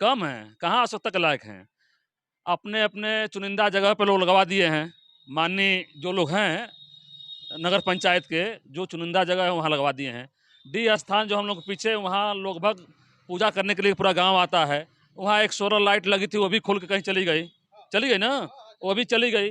कम हैं, कहाँ आवश्यकता के लायक हैं। अपने अपने चुनिंदा जगह पे लोग लगवा दिए हैं। माननीय जो लोग हैं नगर पंचायत के, जो चुनिंदा जगह है वहाँ लगवा दिए हैं। डी स्थान जो हम लोग पीछे, वहाँ लगभग पूजा करने के लिए पूरा गांव आता है। वहाँ एक सोलर लाइट लगी थी, वो भी खुल के कहीं चली गई ना, वो भी चली गई।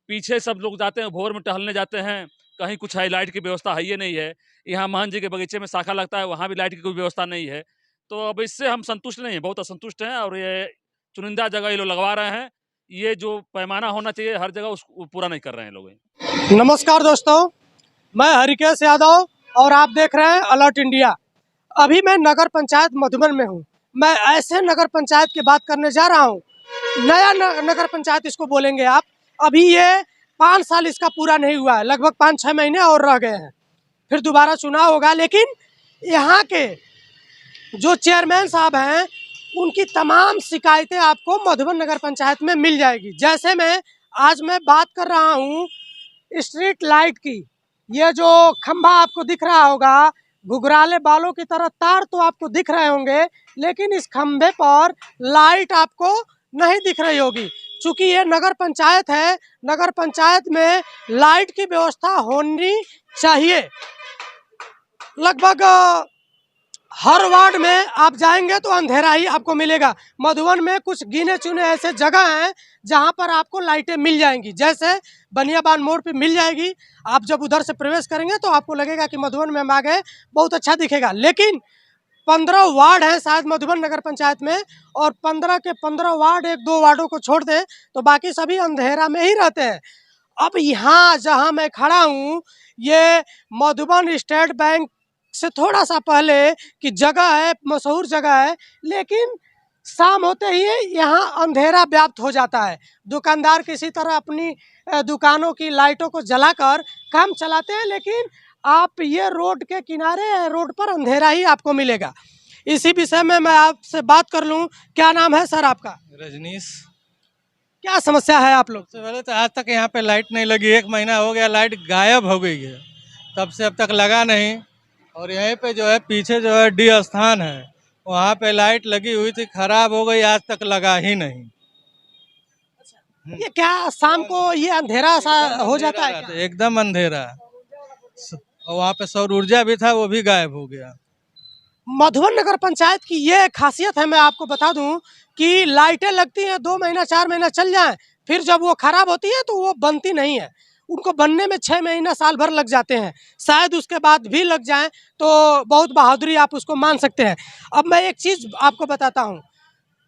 पीछे सब लोग जाते हैं, भोर में टहलने जाते हैं, कहीं कुछ है, लाइट की व्यवस्था है ये नहीं है। यहाँ महंत जी के बगीचे में शाखा लगता है, वहाँ भी लाइट की कोई व्यवस्था नहीं है। तो अब इससे हम संतुष्ट नहीं हैं, बहुत असंतुष्ट हैं। और ये चुनिंदा जगह ये लोग लगवा रहे हैं, ये जो पैमाना होना चाहिए हर जगह उसको पूरा नहीं कर रहे हैं लोग। नमस्कार दोस्तों, मैं हरिकेश यादव और आप देख रहे हैं अलर्ट इंडिया। अभी मैं नगर पंचायत मधुबन में हूँ। मैं ऐसे नगर पंचायत की बात करने जा रहा हूँ, नया नगर पंचायत इसको बोलेंगे आप। अभी ये 5 साल इसका पूरा नहीं हुआ है, लगभग 5-6 महीने और रह गए हैं, फिर दोबारा चुनाव होगा। लेकिन यहाँ के जो चेयरमैन साहब हैं, उनकी तमाम शिकायतें आपको मधुबन नगर पंचायत में मिल जाएगी। जैसे आज मैं बात कर रहा हूँ स्ट्रीट लाइट की। ये जो खंभा आपको दिख रहा होगा, घुघराले बालों की तरह तार तो आपको दिख रहे होंगे, लेकिन इस खंभे पर लाइट आपको नहीं दिख रही होगी। चूंकि ये नगर पंचायत है, नगर पंचायत में लाइट की व्यवस्था होनी चाहिए। लगभग हर वार्ड में आप जाएंगे तो अंधेरा ही आपको मिलेगा। मधुबन में कुछ गिने चुने ऐसे जगह हैं जहां पर आपको लाइटें मिल जाएंगी, जैसे बनियाबान मोड़ पे मिल जाएगी। आप जब उधर से प्रवेश करेंगे तो आपको लगेगा कि मधुबन में हम आ गए, बहुत अच्छा दिखेगा। लेकिन 15 वार्ड हैं शायद मधुबन नगर पंचायत में, और 15 के 15 वार्ड, 1-2 वार्डों को छोड़ दें तो बाकी सभी अंधेरा में ही रहते हैं। अब यहाँ जहाँ मैं खड़ा हूँ, ये मधुबन स्टेट बैंक से थोड़ा सा पहले की जगह है, मशहूर जगह है। लेकिन शाम होते ही यहाँ अंधेरा व्याप्त हो जाता है। दुकानदार किसी तरह अपनी दुकानों की लाइटों को जलाकर काम चलाते हैं, लेकिन आप ये रोड के किनारे, रोड पर अंधेरा ही आपको मिलेगा। इसी विषय में मैं आपसे बात कर लूँ। क्या नाम है सर आपका? रजनीश। क्या समस्या है आप लोग? सबसे पहले तो आज तक यहाँ पे लाइट नहीं लगी, 1 महीना हो गया, लाइट गायब हो गई है, तब से अब तक लगा नहीं। और यहीं पे जो है पीछे जो है डी स्थान है, वहाँ पे लाइट लगी हुई थी, खराब हो गई, आज तक लगा ही नहीं। ये क्या शाम को ये अंधेरा सा हो जाता है क्या? एकदम अंधेरा। और वहाँ पे सौर ऊर्जा भी था, वो भी गायब हो गया। मधुबन नगर पंचायत की ये खासियत है, मैं आपको बता दूं कि लाइटें लगती हैं, 2 महीना 4 महीना चल जाएं, फिर जब वो खराब होती है तो वो बनती नहीं है। उनको बनने में 6 महीना साल भर लग जाते हैं, शायद उसके बाद भी लग जाएं तो बहुत बहादुरी आप उसको मान सकते हैं। अब मैं एक चीज़ आपको बताता हूँ,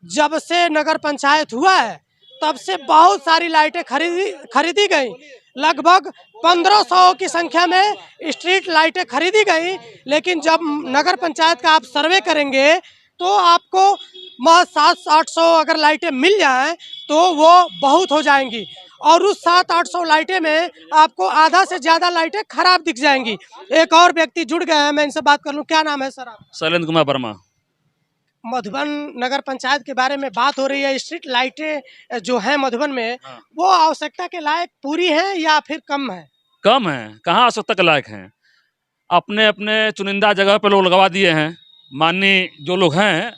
जब से नगर पंचायत हुआ है तब से बहुत सारी लाइटें खरीदी गई। लगभग 1500 की संख्या में स्ट्रीट लाइटें खरीदी गई। लेकिन जब नगर पंचायत का आप सर्वे करेंगे तो आपको 700-800 अगर लाइटें मिल जाएं तो वो बहुत हो जाएंगी, और उस 700-800 लाइटें में आपको आधा से ज़्यादा लाइटें खराब दिख जाएंगी। एक और व्यक्ति जुड़ गए हैं, मैं इनसे बात कर लूँ। क्या नाम है सर आप? शैलेंद्र कुमार वर्मा। मधुबन नगर पंचायत के बारे में बात हो रही है। स्ट्रीट लाइटें जो हैं मधुबन में, वो आवश्यकता के लायक पूरी हैं या फिर कम है? कम हैं, कहाँ आवश्यकता के लायक हैं। अपने अपने चुनिंदा जगह पे लोग लगवा दिए हैं। माननीय जो लोग हैं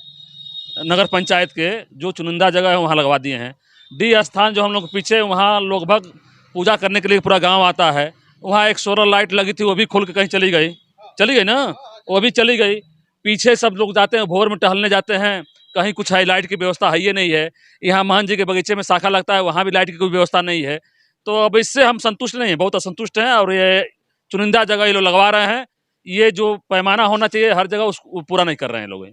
नगर पंचायत के, जो चुनिंदा जगह है वहाँ लगवा दिए हैं। डी स्थान जो हम लोग पीछे, वहाँ लगभग पूजा करने के लिए पूरा गांव आता है। वहाँ एक सोलर लाइट लगी थी, वो भी खुल के कहीं चली गई ना, वो भी चली गई। पीछे सब लोग जाते हैं, भोर में टहलने जाते हैं, कहीं कुछ है, लाइट की व्यवस्था है ये नहीं है। यहाँ महंत जी के बगीचे में शाखा लगता है, वहाँ भी लाइट की कोई व्यवस्था नहीं है। तो अब इससे हम संतुष्ट नहीं हैं, बहुत असंतुष्ट हैं। और ये चुनिंदा जगह ये लोग लगवा रहे हैं, ये जो पैमाना होना चाहिए हर जगह उसको पूरा नहीं कर रहे हैं लोग।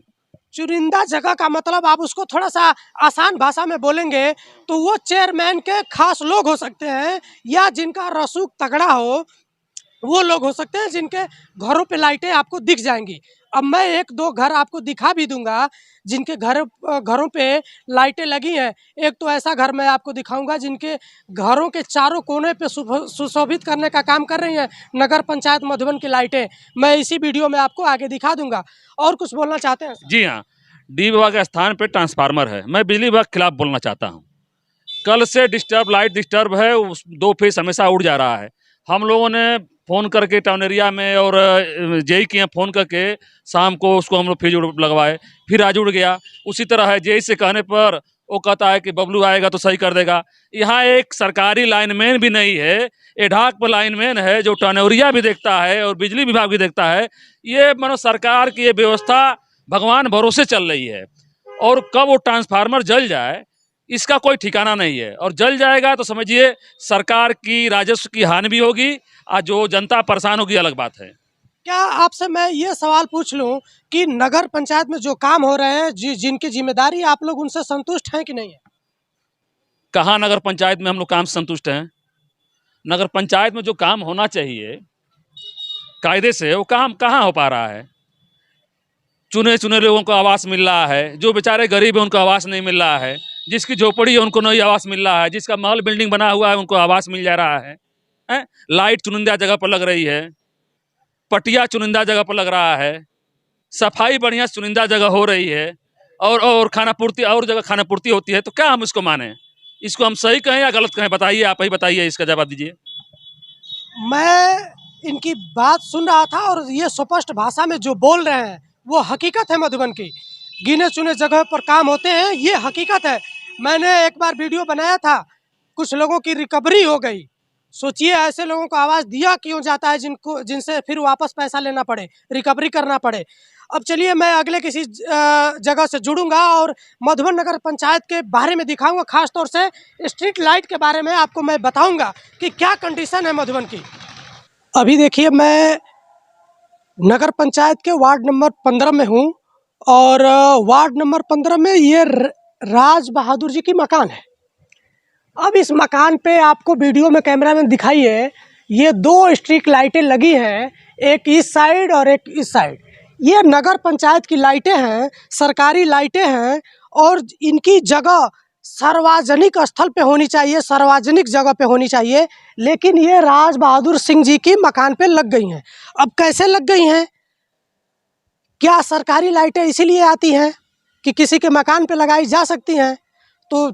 चुनिंदा जगह का मतलब आप उसको थोड़ा सा आसान भाषा में बोलेंगे तो वो चेयरमैन के खास लोग हो सकते हैं, या जिनका रसूख तगड़ा हो वो लोग हो सकते हैं, जिनके घरों पे लाइटें आपको दिख जाएंगी। अब मैं 1-2 घर आपको दिखा भी दूंगा जिनके घरों पे लाइटें लगी हैं। एक तो ऐसा घर मैं आपको दिखाऊंगा जिनके घरों के चारों कोने पे सुशोभित करने का काम कर रही हैं नगर पंचायत मधुबन की लाइटें। मैं इसी वीडियो में आपको आगे दिखा दूंगा। और कुछ बोलना चाहते हैं? जी हाँ, डी विभाग के स्थान पे ट्रांसफार्मर है। मैं बिजली विभाग के खिलाफ बोलना चाहता हूँ। कल से लाइट डिस्टर्ब है, 2 फेज हमेशा उड़ जा रहा है। हम लोगों ने फ़ोन करके टाउन एरिया में और जेई के यहाँ फ़ोन करके शाम को उसको हम लोग फ्यूज लगवाए, फिर आज उड़ गया। उसी तरह है, जेई से कहने पर वो कहता है कि बबलू आएगा तो सही कर देगा। यहाँ एक सरकारी लाइनमैन भी नहीं है, एडाक पर लाइनमैन है जो टनौरिया भी देखता है और बिजली विभाग भी देखता है। ये मानो सरकार की ये व्यवस्था भगवान भरोसे चल रही है, और कब वो ट्रांसफार्मर जल जाए इसका कोई ठिकाना नहीं है। और जल जाएगा तो समझिए सरकार की राजस्व की हानि भी होगी, और जो जनता परेशान होगी अलग बात है। क्या आपसे मैं ये सवाल पूछ लूं कि नगर पंचायत में जो काम हो रहे हैं, जिनकी जिम्मेदारी, आप लोग उनसे संतुष्ट हैं कि नहीं है? कहाँ नगर पंचायत में हम लोग काम से संतुष्ट हैं? नगर पंचायत में जो काम होना चाहिए कायदे से, वो काम कहाँ हो पा रहा है? चुने चुने लोगों को आवास मिल रहा है, जो बेचारे गरीब हैं उनको आवास नहीं मिल रहा है, जिसकी झोपड़ी है उनको नहीं आवास मिल रहा है, जिसका महल बिल्डिंग बना हुआ है उनको आवास मिल जा रहा है। लाइट चुनिंदा जगह पर लग रही है, पटिया चुनिंदा जगह पर लग रहा है, सफाई बढ़िया चुनिंदा जगह हो रही है, और खाना पूर्ति और जगह खाना पूर्ति होती है। तो क्या हम इसको माने? इसको हम सही कहें या गलत कहें? बताइए, आप ही बताइए, इसका जवाब दीजिए। मैं इनकी बात सुन रहा था और ये स्पष्ट भाषा में जो बोल रहे हैं वो हकीकत है। मधुबन की गिने चुने जगह पर काम होते हैं, ये हकीकत है। मैंने एक बार वीडियो बनाया था, कुछ लोगों की रिकवरी हो गई। सोचिए ऐसे लोगों को आवाज़ दिया क्यों जाता है जिनसे फिर वापस पैसा लेना पड़े, रिकवरी करना पड़े। अब चलिए मैं अगले किसी जगह से जुड़ूंगा और मधुबन नगर पंचायत के बारे में दिखाऊंगा, खास तौर से स्ट्रीट लाइट के बारे में आपको मैं बताऊंगा कि क्या कंडीशन है मधुबन की। अभी देखिए मैं नगर पंचायत के वार्ड नंबर 15 में हूँ और वार्ड नंबर 15 में ये राज बहादुर जी की मकान है। अब इस मकान पे आपको वीडियो में कैमरा में दिखाइए, ये 2 स्ट्रीट लाइटें लगी हैं, एक इस साइड और एक इस साइड। ये नगर पंचायत की लाइटें हैं, सरकारी लाइटें हैं, और इनकी जगह सार्वजनिक स्थल पे होनी चाहिए, सार्वजनिक जगह पे होनी चाहिए, लेकिन ये राज बहादुर सिंह जी की मकान पे लग गई हैं। अब कैसे लग गई हैं? क्या सरकारी लाइटें इसीलिए आती हैं कि किसी के मकान पे लगाई जा सकती हैं, तो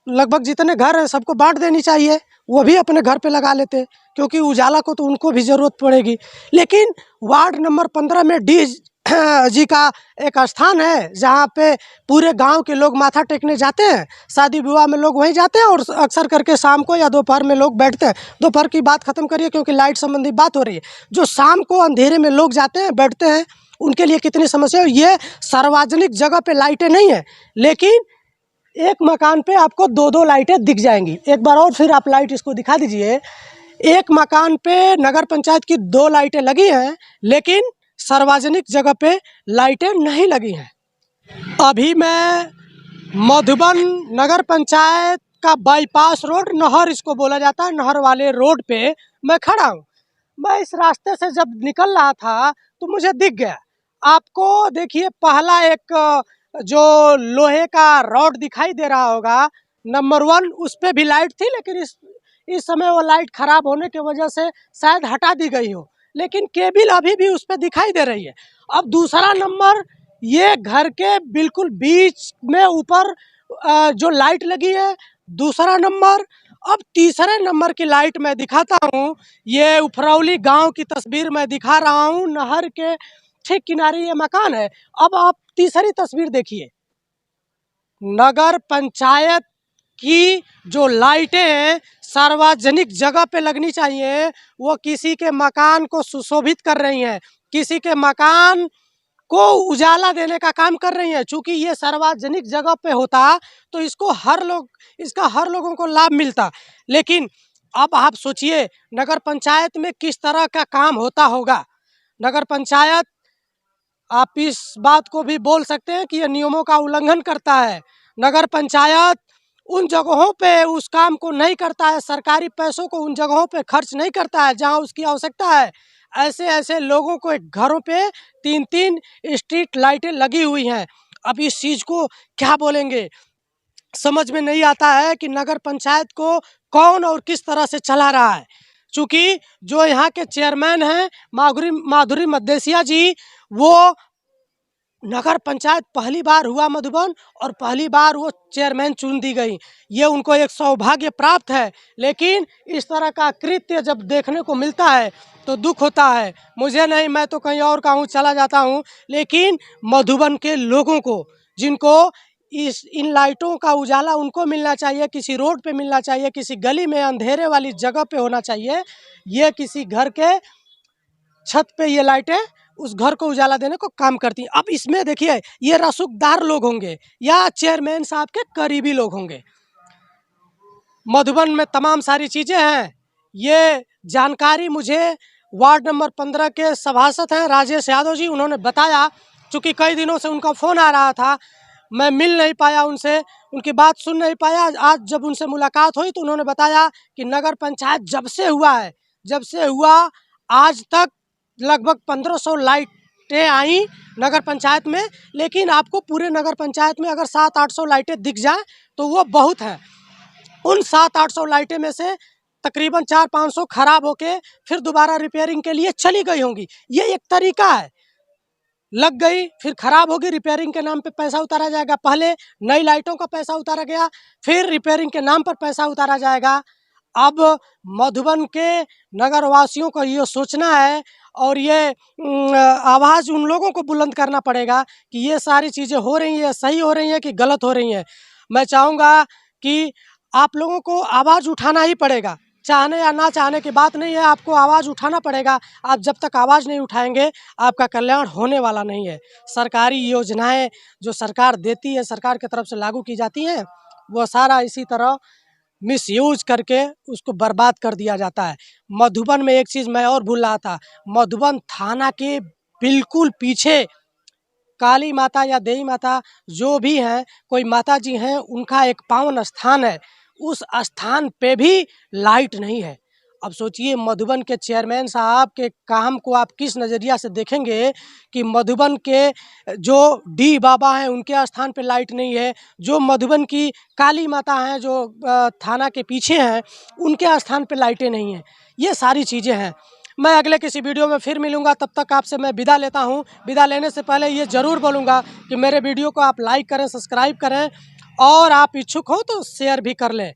लगभग जितने घर हैं सबको बांट देनी चाहिए, वो भी अपने घर पे लगा लेते, क्योंकि उजाला को तो उनको भी ज़रूरत पड़ेगी। लेकिन वार्ड नंबर 15 में डी जी का एक स्थान है जहाँ पे पूरे गांव के लोग माथा टेकने जाते हैं। शादी विवाह में लोग वहीं जाते हैं और अक्सर करके शाम को या दोपहर में लोग बैठते हैं। दोपहर की बात ख़त्म करिए क्योंकि लाइट संबंधी बात हो रही है। जो शाम को अंधेरे में लोग जाते हैं, बैठते हैं, उनके लिए कितनी समस्या है। ये सार्वजनिक जगह पे लाइटें नहीं है, लेकिन एक मकान पे आपको 2-2 लाइटें दिख जाएंगी। एक बार और फिर आप लाइट इसको दिखा दीजिए। एक मकान पे नगर पंचायत की 2 लाइटें लगी हैं, लेकिन सार्वजनिक जगह पे लाइटें नहीं लगी हैं। अभी मैं मधुबन नगर पंचायत का बाईपास रोड, नहर इसको बोला जाता है, नहर वाले रोड पे मैं खड़ा हूँ। मैं इस रास्ते से जब निकल रहा था तो मुझे दिख गया। आपको देखिए पहला एक जो लोहे का रॉड दिखाई दे रहा होगा, नंबर 1, उस पे भी लाइट थी, लेकिन इस समय वो लाइट खराब होने की वजह से शायद हटा दी गई हो, लेकिन केबल अभी भी उस पे दिखाई दे रही है। अब दूसरा नंबर, ये घर के बिल्कुल बीच में ऊपर जो लाइट लगी है, दूसरा नंबर। अब तीसरे नंबर की लाइट मैं दिखाता हूँ। ये उफरौली गांव की तस्वीर मैं दिखा रहा हूँ, नहर के ठीक किनारे ये मकान है। अब आप तीसरी तस्वीर देखिए। नगर पंचायत की जो लाइटें हैं सार्वजनिक जगह पे लगनी चाहिए, वो किसी के मकान को सुशोभित कर रही हैं, किसी के मकान को उजाला देने का काम कर रही हैं। चूंकि ये सार्वजनिक जगह पे होता तो इसका हर लोगों को लाभ मिलता। लेकिन अब आप सोचिए नगर पंचायत में किस तरह का काम होता होगा। नगर पंचायत, आप इस बात को भी बोल सकते हैं कि यह नियमों का उल्लंघन करता है। नगर पंचायत उन जगहों पे उस काम को नहीं करता है, सरकारी पैसों को उन जगहों पे खर्च नहीं करता है जहां उसकी आवश्यकता है। ऐसे ऐसे लोगों को एक घरों पे 3-3 स्ट्रीट लाइटें लगी हुई हैं। अब इस चीज़ को क्या बोलेंगे, समझ में नहीं आता है कि नगर पंचायत को कौन और किस तरह से चला रहा है। चूँकि जो यहाँ के चेयरमैन हैं माधुरी मद्देसिया जी, वो नगर पंचायत पहली बार हुआ मधुबन और पहली बार वो चेयरमैन चुन दी गई। ये उनको एक सौभाग्य प्राप्त है। लेकिन इस तरह का कृत्य जब देखने को मिलता है तो दुख होता है। मुझे नहीं, मैं तो कहीं और का हूँ, चला जाता हूँ। लेकिन मधुबन के लोगों को, जिनको इन लाइटों का उजाला उनको मिलना चाहिए, किसी रोड पे मिलना चाहिए, किसी गली में अंधेरे वाली जगह पे होना चाहिए। ये किसी घर के छत पे ये लाइटें उस घर को उजाला देने को काम करती हैं। अब इसमें देखिए, ये रसूखदार लोग होंगे या चेयरमैन साहब के करीबी लोग होंगे। मधुबन में तमाम सारी चीज़ें हैं। ये जानकारी मुझे वार्ड नंबर 15 के सभासद हैं राजेश यादव जी, उन्होंने बताया। चूँकि कई दिनों से उनका फ़ोन आ रहा था, मैं मिल नहीं पाया उनसे, उनकी बात सुन नहीं पाया। आज जब उनसे मुलाकात हुई तो उन्होंने बताया कि नगर पंचायत जब से हुआ है, जब से हुआ आज तक लगभग 1500 लाइटें आई नगर पंचायत में। लेकिन आपको पूरे नगर पंचायत में अगर 700-800 लाइटें दिख जाए तो वो बहुत है। उन 700-800 लाइटें में से तकरीबन 400-500 खराब होके फिर दोबारा रिपेयरिंग के लिए चली गई होंगी। ये एक तरीका है। लग गई, फिर खराब होगी, रिपेयरिंग के नाम पे पैसा उतारा जाएगा। पहले नई लाइटों का पैसा उतारा गया, फिर रिपेयरिंग के नाम पर पैसा उतारा जाएगा। अब मधुबन के नगरवासियों को ये सोचना है और ये आवाज़ उन लोगों को बुलंद करना पड़ेगा कि ये सारी चीज़ें हो रही हैं, सही हो रही हैं कि गलत हो रही हैं। मैं चाहूँगा कि आप लोगों को आवाज़ उठाना ही पड़ेगा। चाहने या ना चाहने की बात नहीं है, आपको आवाज़ उठाना पड़ेगा। आप जब तक आवाज़ नहीं उठाएंगे, आपका कल्याण होने वाला नहीं है। सरकारी योजनाएं जो सरकार देती है, सरकार की तरफ से लागू की जाती हैं, वो सारा इसी तरह मिसयूज करके उसको बर्बाद कर दिया जाता है। मधुबन में एक चीज़ मैं और भूल रहा था, मधुबन थाना के बिल्कुल पीछे काली माता या देवी माता जो भी हैं, कोई माता जी हैं, उनका एक पावन स्थान है। उस स्थान पे भी लाइट नहीं है। अब सोचिए, मधुबन के चेयरमैन साहब के काम को आप किस नज़रिया से देखेंगे कि मधुबन के जो डी बाबा हैं उनके स्थान पे लाइट नहीं है, जो मधुबन की काली माता हैं जो थाना के पीछे हैं उनके स्थान पे लाइटें नहीं हैं। ये सारी चीज़ें हैं। मैं अगले किसी वीडियो में फिर मिलूंगा, तब तक आपसे मैं विदा लेता हूं। विदा लेने से पहले ये ज़रूर बोलूँगा कि मेरे वीडियो को आप लाइक करें, सब्सक्राइब करें और आप इच्छुक हो तो शेयर भी कर लें।